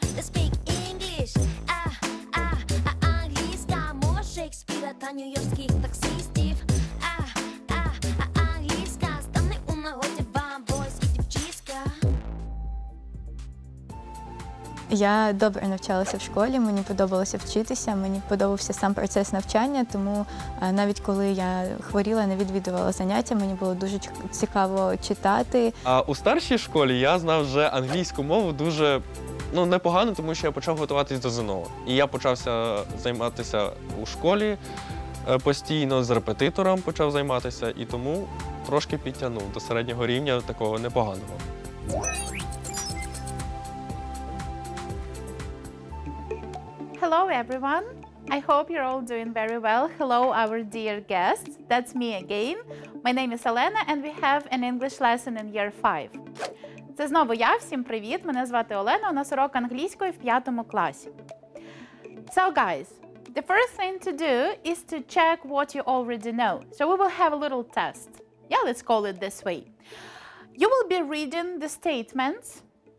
Let's speak English. Англійська, мова Шекспіра та нью-йоркських таксистів. Англійська, стане у нагоді вам, бойські дівчиська. Я добре навчалася в школі, мені подобалося вчитися, мені подобався сам процес навчання, тому навіть коли я хворіла, не відвідувала заняття, мені було дуже цікаво читати. А у старшій школі я знав вже англійську мову дуже непогано, тому що я почав готуватись до ЗНО. І я почався займатися у школі постійно, з репетитором почав займатися, і тому трошки підтягнув до середнього рівня такого непоганого. Hello everyone, I hope you're all doing very well. Hello our dear guests, that's me again. My name is Elena and we have an English lesson in year 5. Це знову я, всім привіт, мене звати Олена, у нас урок англійської в 5 класі. So guys, the first thing to do is to check what you already know. So we will have a little test. Yeah, let's call it this way. You will be reading the statements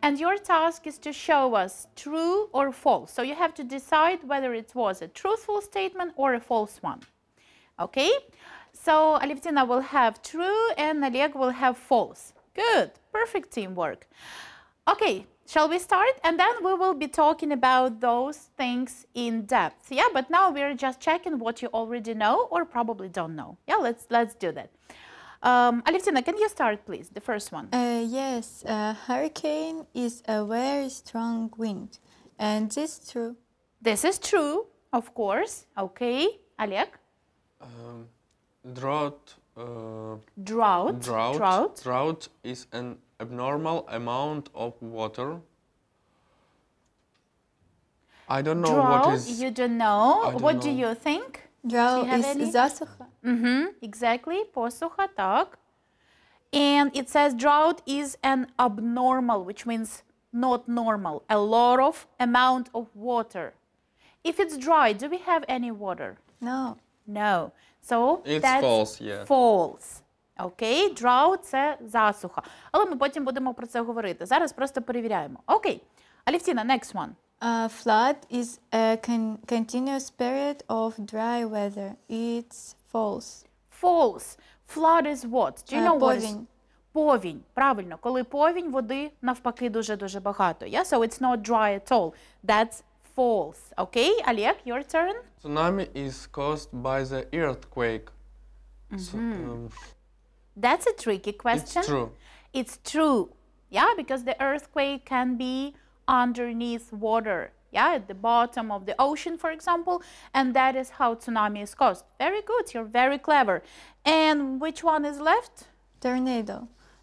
and your task is to show us true or false. So you have to decide whether it was a truthful statement or a false one. Okay? So Alevtina will have true and Oleg will have false. Good. Perfect teamwork. Okay, shall we start? And then we will be talking about those things in depth. Yeah, but now we're just checking what you already know or probably don't know. Yeah, let's do that. Alevtina, can you start, please? The first one. Yes, a hurricane is a very strong wind. And this is true. This is true, of course. Okay. Oleg? Drought. Drought is an abnormal amount of water. I don't know what is... You don't know. What do you think? Drought is засуха. Exactly. Посуха, так. And it says drought is an abnormal, which means not normal. A lot of amount of water. If it's dry, do we have any water? No. No. So it's that's false, yeah. False. Окей, drought – це засуха. Але ми потім будемо про це говорити. Зараз просто перевіряємо. Окей. Алевтіна, next one. Flood is a continuous period of dry weather. It's false. False. Flood is what? Do you know what is? Повінь. Повінь. Правильно. Коли повінь, води навпаки дуже-дуже багато. Yeah? So it's not dry at all. That's false. Okay, Oleg, your turn. Tsunami is caused by the earthquake. That's a tricky question. It's true. It's true. Yeah, because the earthquake can be underneath water. Yeah, at the bottom of the ocean, for example. And that is how tsunami is caused. Very good. You're very clever. And which one is left? Tornado.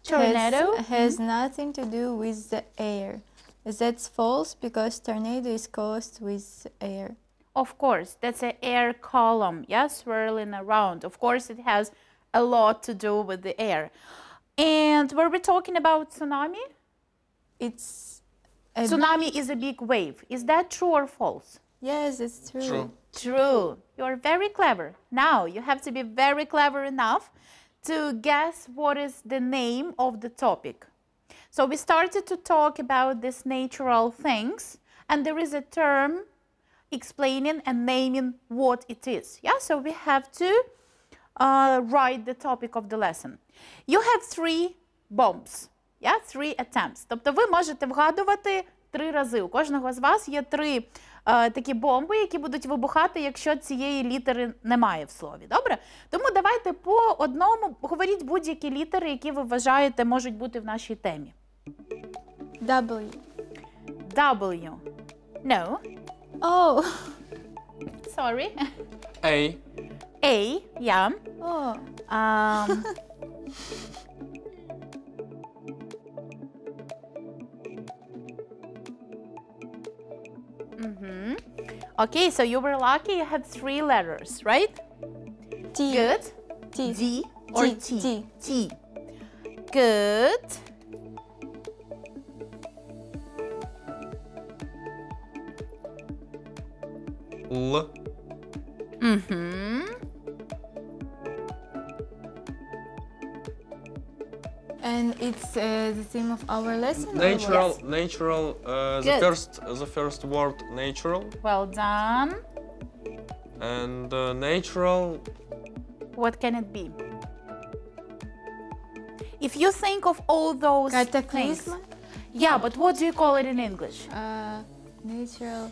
Tornado? Has nothing to do with the air. That's false because tornado is caused with air. Of course, that's an air column, yeah, swirling around. Of course, it has a lot to do with the air. And were we talking about tsunami? Tsunami is a big wave. Is that true or false? Yes, it's true. True. You're very clever. Now, you have to be very clever enough to guess what is the name of the topic. So we started to talk about these natural things, and there is a term explaining and naming what it is. Yeah, so we have to write the topic of the lesson. You have 3 bombs. Yeah, 3 attempts. Тобто ви можете вгадувати 3 рази. У кожного з вас є 3 такі бомби, які будуть вибухати, якщо цієї літери немає в слові. Добре? Тому давайте по одному говоріть будь-які літери, які ви вважаєте можуть бути в нашій темі. W. W. No. Oh. Sorry. A. A, yeah. Oh. Okay, so you were lucky you had 3 letters, right? T. Good. T. D or T. T? T. T. Good. L. And it's the theme of our lesson? or Natural, what? natural, Good. the first word natural, Well done. and natural, What can it be? If you think of all those things. Cataclysm? Yeah, but what do you call it in English? Natural.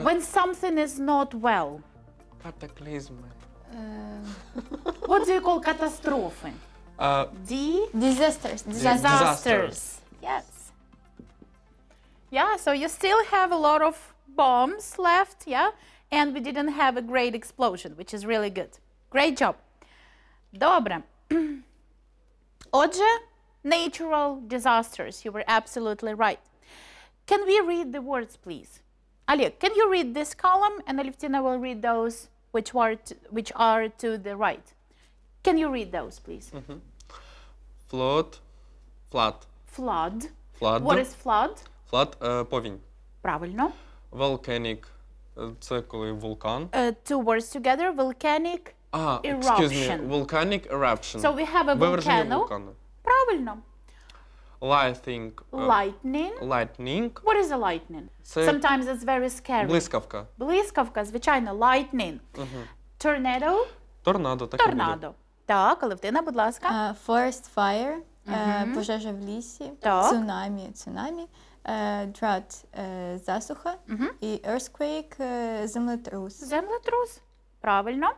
When something is not well. Cataclysm. What do you call катастрофи? Disasters. Disasters. Yes. Yeah, so you still have a lot of bombs left, yeah? And we didn't have a great explosion, which is really good. Great job. Добре. Отже, natural disasters. You were absolutely right. Can we read the words, please? Oleg, can you read this column? And Alevtina will read those which are to the right. Can you read those, please? Flood. Flood. Flood. What is flood? Flood, повінь. Правильно. Volcanic, це коли вулкан. Two words together. Volcanic Excuse me, eruption. volcanic eruption. So we have a Виверження volcano. вулкану. Правильно. Lightning. Lightning. Lightning. What is a lightning? Це Sometimes it's very scary. блискавка. Блискавка, звичайно, lightning. Tornado. Торнадо, так і буде. Торнадо. Так, Алевтина, будь ласка. Forest fire. Пожежа в лісі. Так. Цунамі. Drought, засуха. І earthquake, землетрус. Землетрус. Правильно.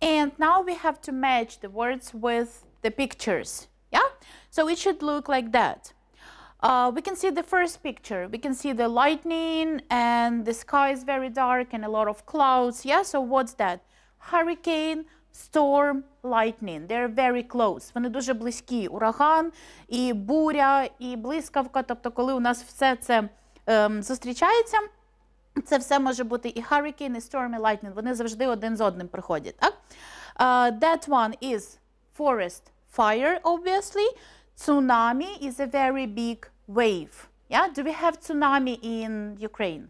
And now we have to match the words with the pictures. Yeah? So it should look like that. We can see the first picture. We can see the lightning and the sky is very dark and a lot of clouds. Yeah, so what's that? Hurricane, storm, lightning. They're very close. Вони дуже близькі. Ураган, і буря, і блискавка. Тобто, коли у нас все це зустрічається, це все може бути і hurricane, і storm, і lightning. Вони завжди один з одним приходять. Так? That one is forest fire, obviously. Tsunami is a very big wave. Yeah? Do we have tsunami in Ukraine?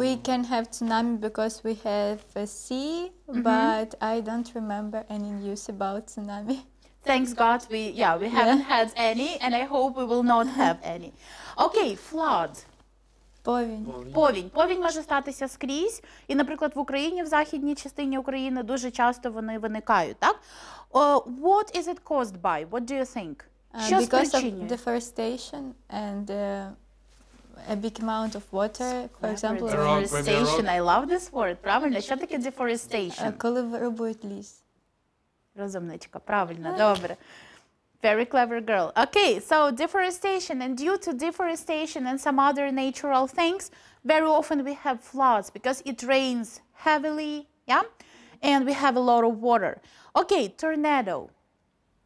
We can have tsunami because we have a sea, but I don't remember any news about tsunami. Thanks God, we haven't had any, and I hope we will not have any. Okay, flood. Повінь. Повінь може статися скрізь. І, наприклад, в Україні, в західній частині України, дуже часто вони виникають. Так? What is it caused by? What do you think? Що Because of спричинює? deforestation and a big amount of water, for example. Deforestation. I love this word. Правильно? Що таке deforestation? Коли вирубують ліс. Розумничка. Правильно. Добре. Very clever girl. Okay, so deforestation, and due to deforestation and some other natural things, very often we have floods because it rains heavily, yeah? And we have a lot of water. Okay, tornado.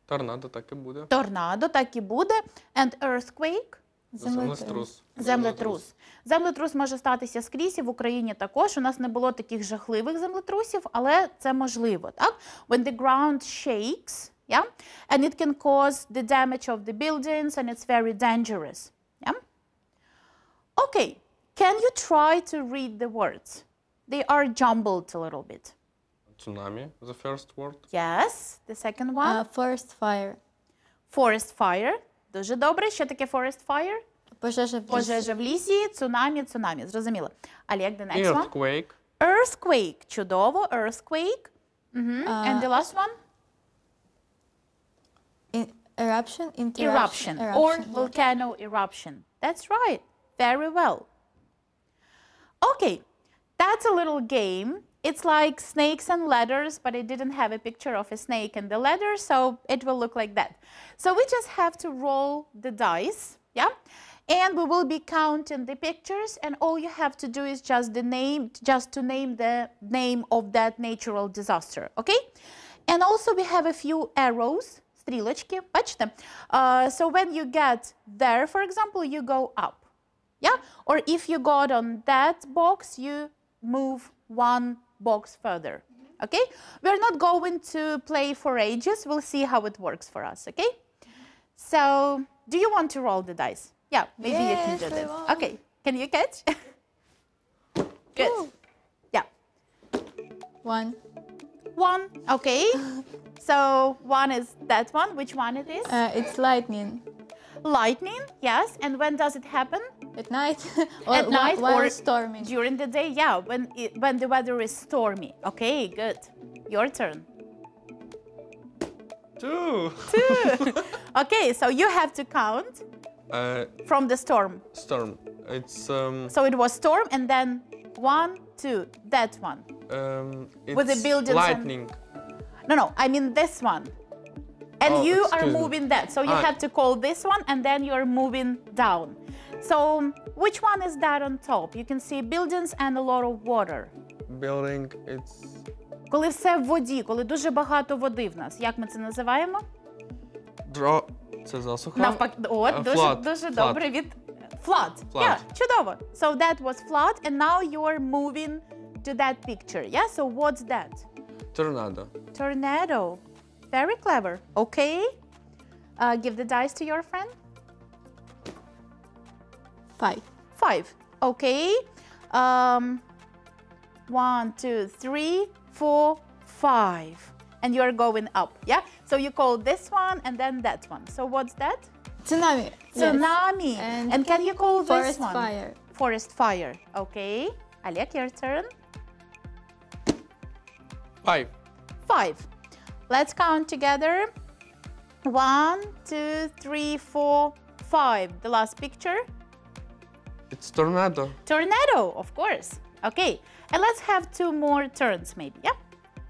Торнадо, так і буде. Торнадо, так і буде. And earthquake. Землетрус. Землетрус. Землетрус може статися скрізь, і в Україні також. У нас не було таких жахливих землетрусів, але це можливо, так? When the ground shakes, yeah? And it can cause the damage of the buildings, and it's very dangerous, yeah? Okay, can you try to read the words? They are jumbled a little bit. Tsunami, the first word. Yes, the second one. Forest fire. Forest fire. Дуже добре. Що таке forest fire? Пожежа в лісі. Пожежа в лісі, цунамі. Зрозуміло. Олег, the next one. Earthquake. Earthquake. Чудово. Earthquake. And the last one? Eruption. Eruption. Or volcano eruption. That's right. Very well. Okay. That's a little game. It's like snakes and ladders, but I didn't have a picture of a snake and the ladder, so it will look like that. So we just have to roll the dice, yeah? And we will be counting the pictures, and all you have to do is just to name the name of that natural disaster, okay? And also we have a few arrows, стрілочки, бачите? So when you get there, for example, you go up, yeah? Or if you got on that box, you move one box further, okay? We're not going to play for ages. We'll see how it works for us, okay? So, do you want to roll the dice? Yeah, maybe you can do that. Okay, can you catch? Good. Ooh. Yeah. 1, one. Okay. So one is that one. Which one it is? It's lightning. Lightning, yes. And when does it happen? At night? Or At night while or it's stormy? during the day? Yeah, when the weather is stormy. Okay, good. Your turn. 2. Okay, so you have to count from the storm. Storm. It's So it was storm and then 1, 2, that one. it's With the buildings and- lightning. No, I mean this one. And Oh, you are excuse me. moving that. So you Ah. have to call this one and then you're moving down. So which one is that on top? You can see buildings and a lot of water. Building. It's Коли все в воді, коли дуже багато води в нас. Як ми це називаємо? Це засуха. Навпаки, от, дуже, Flood. дуже Flood. добре від flood. Flood. Yeah, чудово. So that was flood and now you're moving to that picture. Yeah, so what's that? Торнадо. Tornado. Very clever. Okay. Give the dice to your friend. 5. 5. Okay. 1, 2, 3, 4, 5. And you're going up. Yeah. So you call this one and then that one. So what's that? Tsunami. Yes. Tsunami. And can you call this Forest one? fire. Forest fire. Okay. Alek, your turn. 5. 5. Let's count together. 1, 2, 3, 4, 5. The last picture. It's tornado. Tornado, of course. Okay. And let's have 2 more turns maybe. Yeah.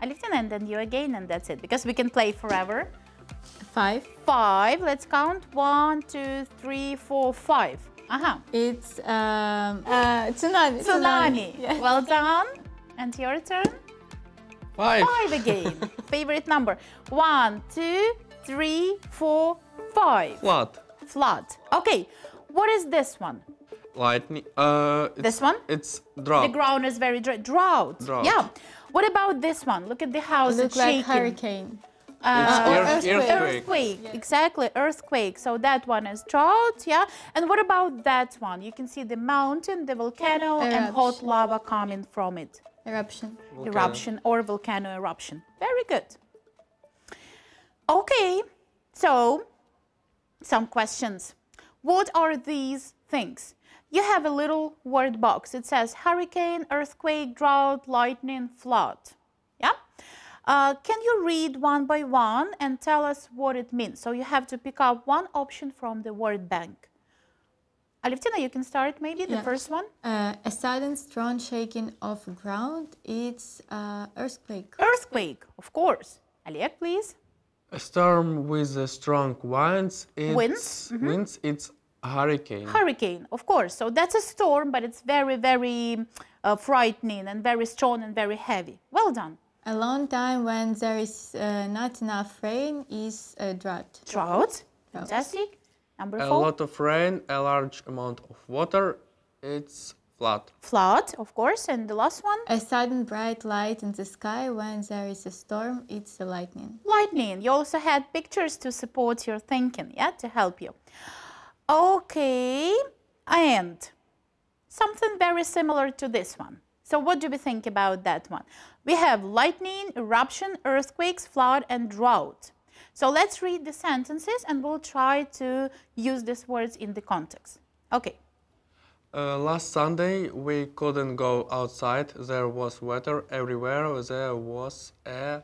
Aliftina and then you again and that's it. Because we can play forever. 5. 5. Let's count. 1, 2, 3, 4, 5. Aha. It's tsunami. Tsunami. Yes. Well done. And your turn. 5. 5 again. Favorite number. 1, 2, 3, 4, 5. Flood. Flood. Okay. What is this one? Lightning. This one? It's drought. The ground is very dry. Drought. Drought. Yeah. What about this one? Look at the house. Look It's like shaking. hurricane. Earthquake. Earthquake. Exactly. Earthquake. So that one is drought. Yeah. And what about that one? You can see the mountain, the volcano, and hot Eruption. lava coming from it. Eruption. Volcano. Eruption or volcano eruption. Very good. Okay, so some questions. What are these things? You have a little word box. It says hurricane, earthquake, drought, lightning, flood. Yeah? Can you read one by one and tell us what it means? So you have to pick up one option from the word bank. Aliftina, you can start maybe the Yeah. first one. A sudden strong shaking of ground. It's earthquake. Earthquake, of course. Alek, please. A storm with strong winds. Winds, Winds. It's hurricane. Hurricane, of course. So that's a storm, but it's very, very frightening and very strong and very heavy. Well done. A long time when there is not enough rain is a drought. Drought. Fantastic. Number A 4. lot of rain, a large amount of water. It's flood. Flood, of course. And the last one? A sudden bright light in the sky when there is a storm. It's a lightning. Lightning. You also had pictures to support your thinking, yeah, to help you. Okay. And something very similar to this one. So what do we think about that one? We have lightning, eruption, earthquakes, flood, and drought. So let's read the sentences and we'll try to use these words in the context. Okay. Last Sunday we couldn't go outside. There was water everywhere. There was a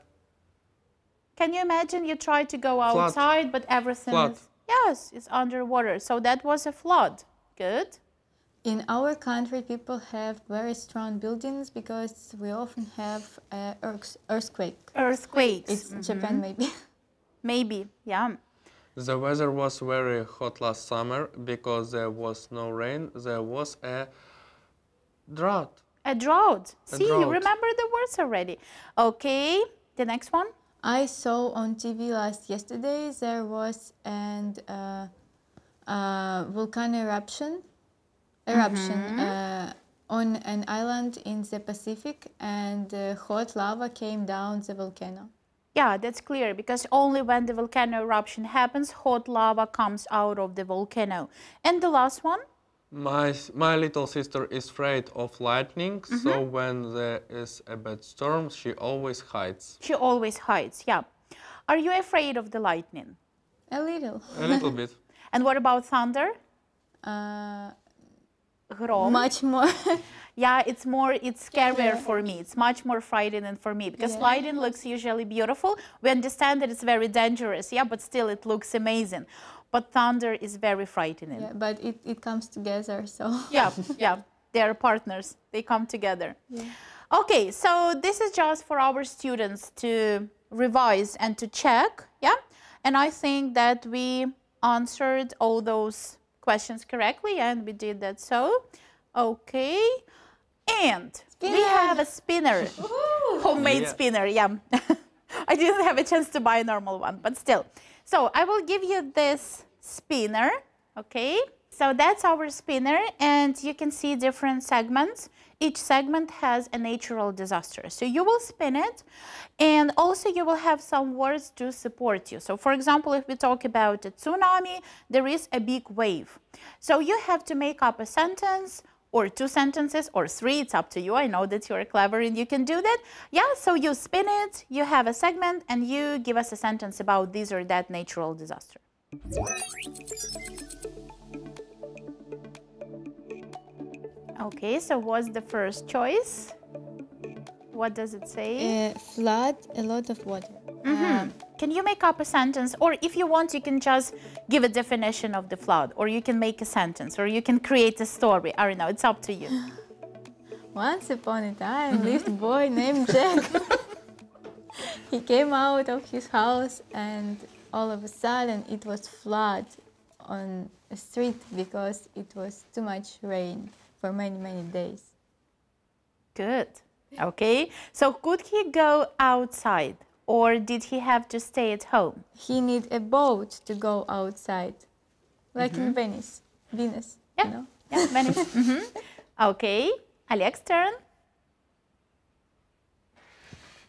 Can you imagine you try to go Flood. outside, but everything Flood. is, yes, it's underwater. So that was a flood. Good. In our country, people have very strong buildings because we often have earthquake. Earthquakes. It's Japan, maybe. Maybe, yeah. The weather was very hot last summer because there was no rain. There was a drought. A drought. See, you drought. remember the words already. Okay, the next one. I saw on TV yesterday there was an volcano eruption on an island in the Pacific, and hot lava came down the volcano. Yeah, that's clear because only when the volcano eruption happens, hot lava comes out of the volcano. And the last one? My little sister is afraid of lightning, so when there is a bad storm, she always hides. She always hides, yeah. Are you afraid of the lightning? A little. A little bit. And what about thunder? Гром. Much more. Yeah, it's scarier for me. It's much more frightening for me because lightning looks usually beautiful. We understand that it's very dangerous, yeah, but still it looks amazing. But thunder is very frightening. Yeah, but it comes together, so. Yeah, yeah, they are partners. They come together. Yeah. Okay, so this is just for our students to revise and to check, yeah? And I think that we answered all those questions correctly, and we did that so. Okay. And we have a spinner. Homemade spinner, yeah. I didn't have a chance to buy a normal one, but still. So I will give you this spinner, okay? So that's our spinner, and you can see different segments. Each segment has a natural disaster. So you will spin it, and also you will have some words to support you. So for example, if we talk about a tsunami, there is a big wave. So you have to make up a sentence, or 2 sentences, or 3, it's up to you. I know that you're clever and you can do that. Yeah, so you spin it, you have a segment, and you give us a sentence about this or that natural disaster. Okay, so what's the first choice? What does it say? Flood, a lot of water. Can you make up a sentence? Or if you want, you can just give a definition of the flood, or you can make a sentence, or you can create a story. I don't know, it's up to you. Once upon a time lived a boy named Jack. He came out of his house, and all of a sudden it was flood on a street because it was too much rain for many, many days. Good. Okay. So could he go outside, or did he have to stay at home? He needed a boat to go outside, like in Venice. Venus, Yeah. you know? Yeah, Venice. Okay. Alex's turn.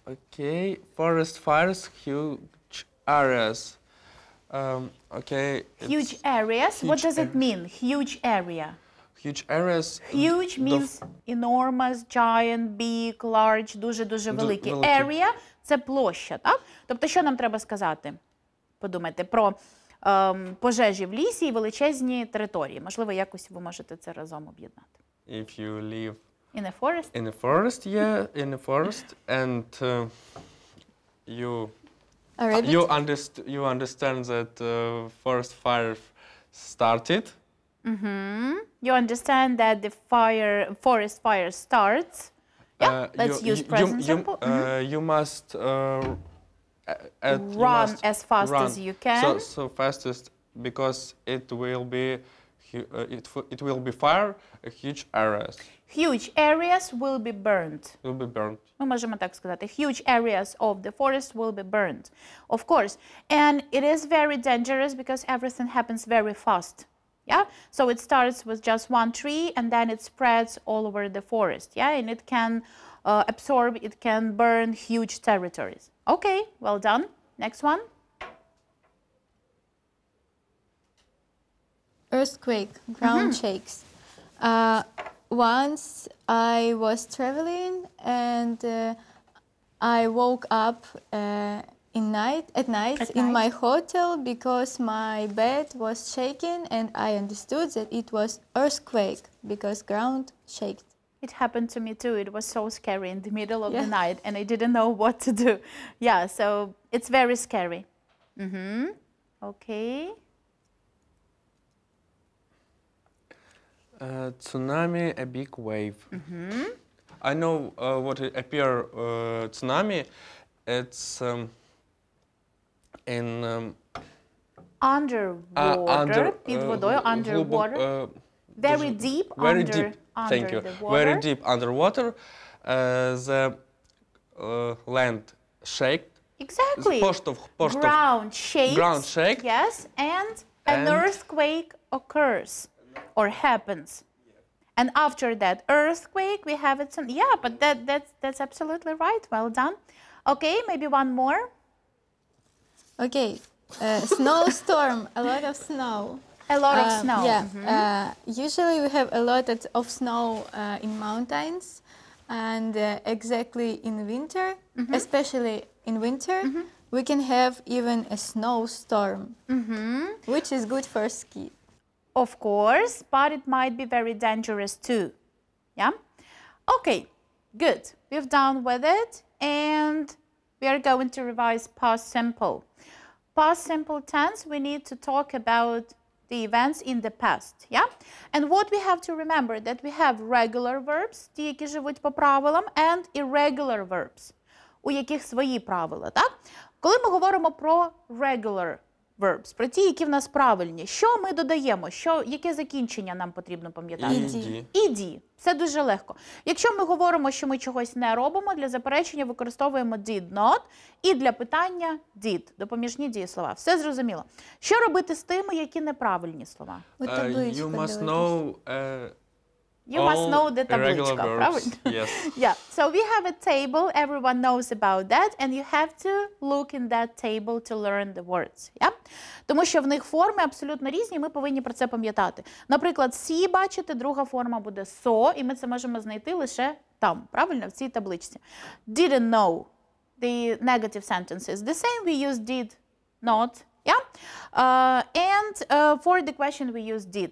Okay, forest fires, huge areas. Okay. Huge areas. What does it mean? Huge area. Huge areas. Huge means enormous, giant, big, large, дуже-дуже великий. великий. Area – це площа, так? Тобто, що нам треба сказати? Подумайте про пожежі в лісі і величезні території. Можливо, якось ви можете це разом об'єднати. If you live In a forest? in a forest, yeah, in a forest, and A rabbit? you understand that forest fire started. You understand that the forest fire starts. Yeah, let's use present simple. You must Run as fast as you can. So fastest, because it will be fire, huge areas. Huge areas will be burned. Will be burned. Ми можемо так сказати. Huge areas of the forest will be burned. Of course. And it is very dangerous because everything happens very fast. Yeah? So it starts with just one tree, and then it spreads all over the forest. Yeah? And it can absorb, it can burn huge territories. Okay, well done. Next one. Earthquake, ground shakes. Once I was traveling, and I woke up at night in my hotel because my bed was shaking, and I understood that it was earthquake because ground shaked. It happened to me too. It was so scary in the middle of the night, and I didn't know what to do. Yeah, so it's very scary. Okay. Tsunami, a big wave. I know what it appear tsunami. It's in Underwater, під водою, underwater. Very deep under Thank you. the water. Very deep underwater. The land shaked. Exactly. Ground shakes. Ground shaked. Yes, and an earthquake occurs or happens. And after that earthquake, we have it. Yeah, but that's absolutely right. Well done. Okay, maybe one more. Okay, snowstorm, a lot of snow. A lot of snow. Yeah. Usually we have a lot of snow in mountains, and exactly in winter, especially in winter, we can have even a snowstorm, which is good for ski. Of course, but it might be very dangerous too. Yeah? Okay, good. We've done with it, and we are going to revise past simple. Past simple tense, we need to talk about the events in the past. Yeah? And what we have to remember, that we have regular verbs, ті, які живуть по правилам, and irregular verbs, у яких свої правила. Так? Коли ми говоримо про regular verbs, про ті, які в нас правильні, що ми додаємо? Яке закінчення нам потрібно пам'ятати? Іді. Це дуже легко. Якщо ми говоримо, що ми чогось не робимо, для заперечення використовуємо did not, і для питання did, допоміжні дієслова. Все зрозуміло. Що робити з тими, які неправильні слова? You must know You must know the табличка, правильно? Yes. Yeah. So we have a table, everyone knows about that, and you have to look in that table to learn the words. Yeah? Тому що в них форми абсолютно різні, ми повинні про це пам'ятати. Наприклад, see, бачите, друга форма буде so, і ми це можемо знайти лише там, правильно, в цій табличці. Didn't know, the negative sentences. The same, we use did not, yeah? And for the question, we use did.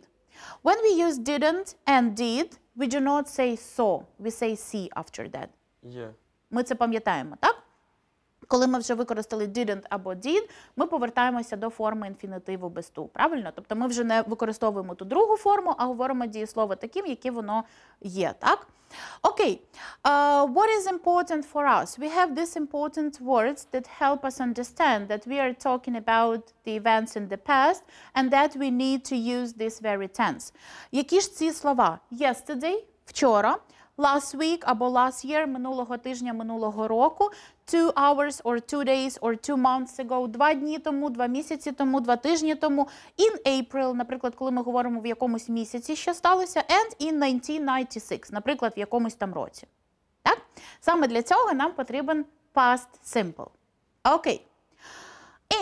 When we use didn't and did, we do not say saw, we say see after that. Yeah. Ми це пам'ятаємо, так? Коли ми вже використали didn't або did, ми повертаємося до форми інфінітиву без to, правильно? Тобто ми вже не використовуємо ту другу форму, а говоримо дієслово таким, яке воно є, так? Okay, what is important for us? We have these important words that help us understand that we are talking about the events in the past and that we need to use this very tense. Які ж ці слова? Yesterday, вчора, last week або last year, минулого тижня, минулого року, 2 hours or 2 days or 2 months ago, 2 дні тому, 2 місяці тому, 2 тижні тому, in April, наприклад, коли ми говоримо в якомусь місяці, що сталося, and in 1996, наприклад, в якомусь там році. Так? Саме для цього нам потрібен past simple. Okay.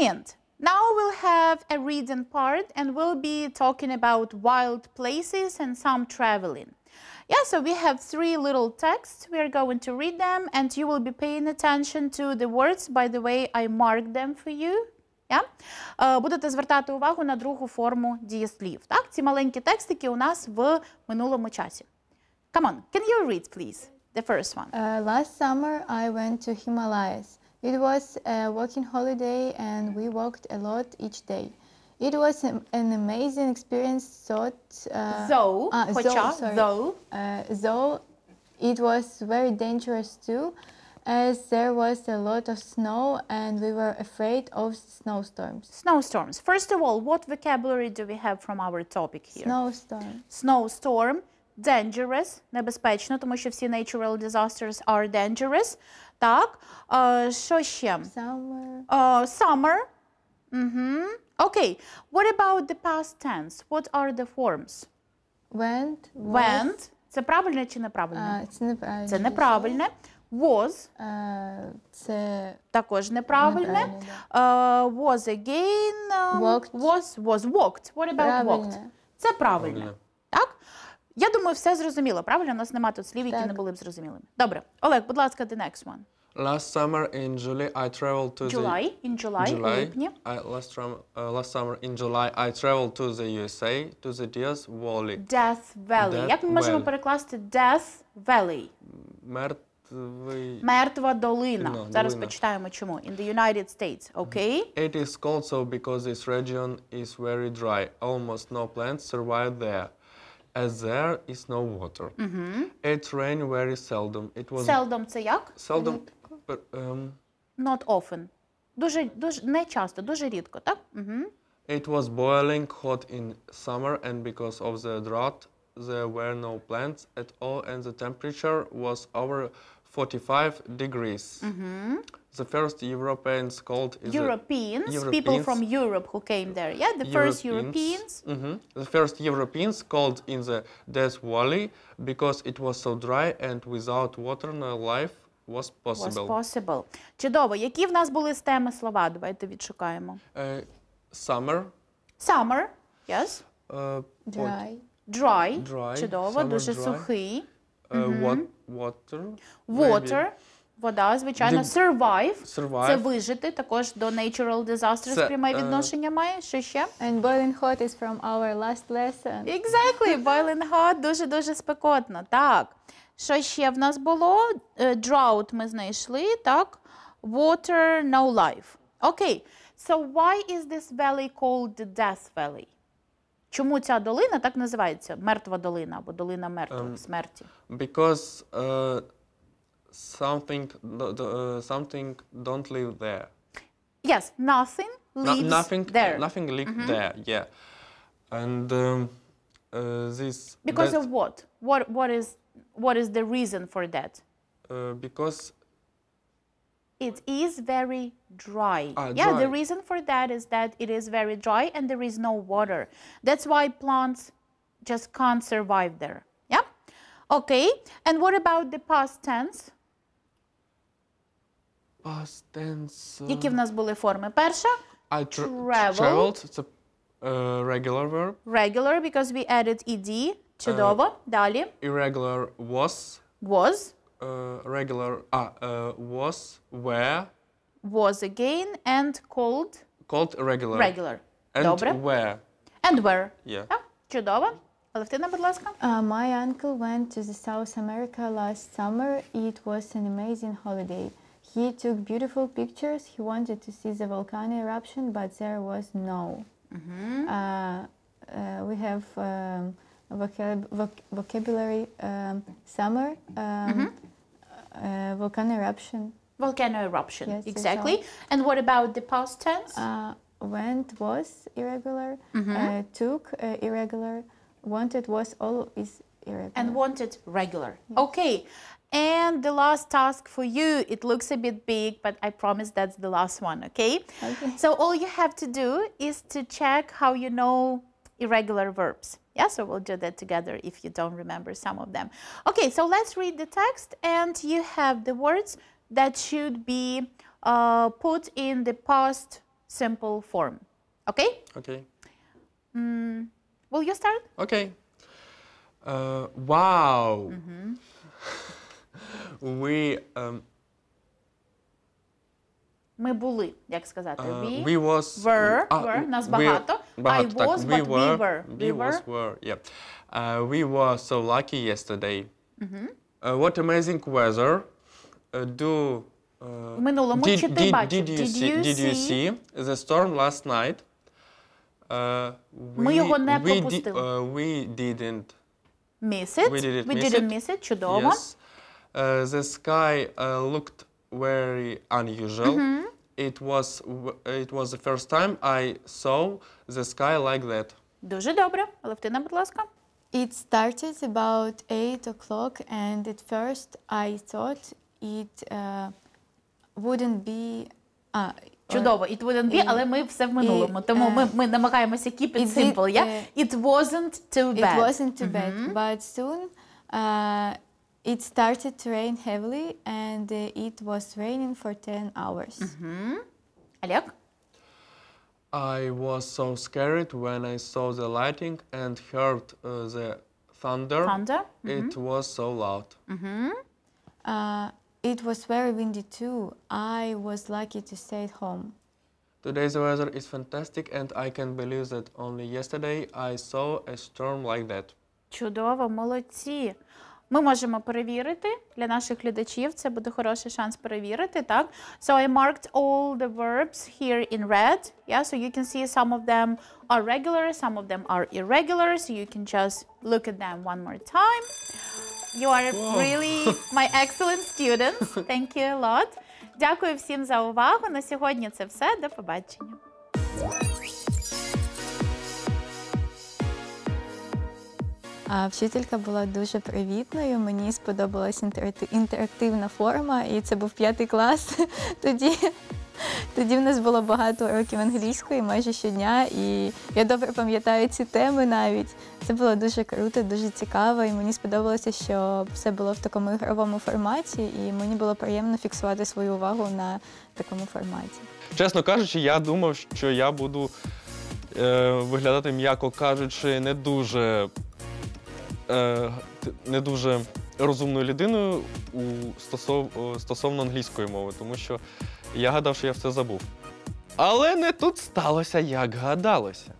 And now we'll have a reading part and we'll be talking about wild places and some traveling. Yeah, so we have 3 little texts. We are going to read them and you will be paying attention to the words. By the way, I marked them for you. Yeah? Будете звертати увагу на другу форму дієслів. Так? Ці маленькі текстики у нас в минулому часі. Come on, can you read, please, the first one? Last summer I went to Himalayas. It was a walking holiday and we walked a lot each day. It was an amazing experience, though it was very dangerous too, as there was a lot of snow and we were afraid of snowstorms. Snowstorms. First of all, what vocabulary do we have from our topic here? Snowstorm. Snowstorm. Dangerous. Небезпечно, тому що всі natural disasters are dangerous. Так. Що ще? Summer. Okay. What about the past tense? What are the forms? Went. Це правильне чи неправильне? Це неправильне. Це неправильне. Was. Це також неправильне. Was again. Walked. Was walked. What about walked? Це правильне. Так? Я думаю, все зрозуміло, правильно? У нас немає тут слів, які не були б зрозумілими. Добре. Олег, будь ласка, the next one. Last summer in July, I traveled to July, у липні. Last summer in July, I traveled to the USA, to the Death Valley. Death Valley. Як ми можемо перекласти Death Valley? Мертва долина. Зараз почитаємо чому. In the United States, okay? It is called so because this region is very dry. Almost no plants survive there, as there is no water. It rains very seldom. Seldom це як? Seldom. Not often. Дуже не часто, дуже рідко, так? It was boiling hot in summer, and because of the drought, there were no plants at all, and the temperature was over 45 degrees. The first Europeans called... Europeans, people from Europe who came there, yeah? The first Europeans. The first Europeans called in the Death Valley because it was so dry and without water no life was possible. Чудово. Які в нас були з теми слова? Давайте відшукаємо. Summer. Summer, yes. Dry. Dry. Dry. Чудово, Summer дуже dry. сухий. Water. Water. Вода, звичайно. Survive. Survive. Це вижити. Також до natural disasters Це, пряме відношення має. Що ще? And boiling hot is from our last lesson. Exactly. Boiling hot. Дуже-дуже спекотно. Так. Що ще в нас було? Drought ми знайшли, так? Water, no life. Окей. So why is this valley called the Death Valley? Чому ця долина так називається? Мертва долина або долина мертвих, смерті. Because something don't live there. Yes, nothing lives there. Nothing lives there. Yeah. And this. Because that, of what? What is the reason for that? Because. It is very dry. Dry. Yeah, the reason for that is that it is very dry and there is no water. That's why plants just can't survive there. Yeah? Okay. And what about the past tense? Past tense. Які в нас були форми? Перша? I traveled. traveled. It's a regular verb. Regular, because we added ed. Чудово. Далі. Irregular was. Was. Regular. Was. Were. Was again. And called. Called regular. Regular. And Добре. where. And were. Yeah. Так, чудово. Алевтина, будь ласка. My uncle went to the South America last summer. It was an amazing holiday. He took beautiful pictures. He wanted to see the volcano eruption, but there was no. We have vocabulary summer, volcano eruption. Volcano eruption. Yes, Exactly. And what about the past tense? Went was irregular. Took irregular. Wanted was always irregular. And wanted regular. Okay. And the last task for you, it looks a bit big, but I promise that's the last one, okay? Okay. So all you have to do is to check how you know irregular verbs. Yeah, so we'll do that together if you don't remember some of them. Okay, so let's read the text, and you have the words that should be put in the past simple form. Okay? Okay. Will you start? Okay. Wow. We Ми були, як сказати. we was Were, нас багато. I was, but we were. Yeah. We were so lucky yesterday. What amazing weather. В минулому чи ти бачив? Did you see the storm last night? Ми його не пропустили. We didn't. Miss it. We didn't miss it. Чудово. Yes. The sky looked very unusual. It was the first time I saw the sky like that. Дуже добре. Алевтина, будь ласка. It started about 8 o'clock, and at first I thought it wouldn't be. Чудово. It wouldn't be, але ми все в минулому. Тому ми намагаємося keep it simple, yeah? It wasn't too bad. It wasn't too bad, but soon it started to rain heavily, and it was raining for 10 hours. Олег? I was so scared when I saw the lightning and heard the thunder. Thunder? It was so loud. It was very windy too. I was lucky to stay at home. Today's weather is fantastic, and I can believe that only yesterday I saw a storm like that. Чудово, молодці. Ми можемо перевірити для наших глядачів. Це буде хороший шанс перевірити, так? So I marked all the verbs here in red. Yeah, so you can see some of them are regular, some of them are irregular. So you can just look at them one more time. You are really my excellent students. Thank you a lot. Дякую всім за увагу. На сьогодні це все. До побачення. Вчителька була дуже привітною, мені сподобалась інтерактивна форма, і це був 5 клас. Тоді в нас було багато уроків англійської майже щодня, і я добре пам'ятаю ці теми навіть. Це було дуже круто, дуже цікаво, і мені сподобалося, що все було в такому ігровому форматі, і мені було приємно фіксувати свою увагу на такому форматі. Чесно кажучи, я думав, що я буду виглядати, м'яко кажучи, не дуже розумною людиною стосовно англійської мови, тому що я гадав, що я все забув. Але не тут сталося, як гадалося.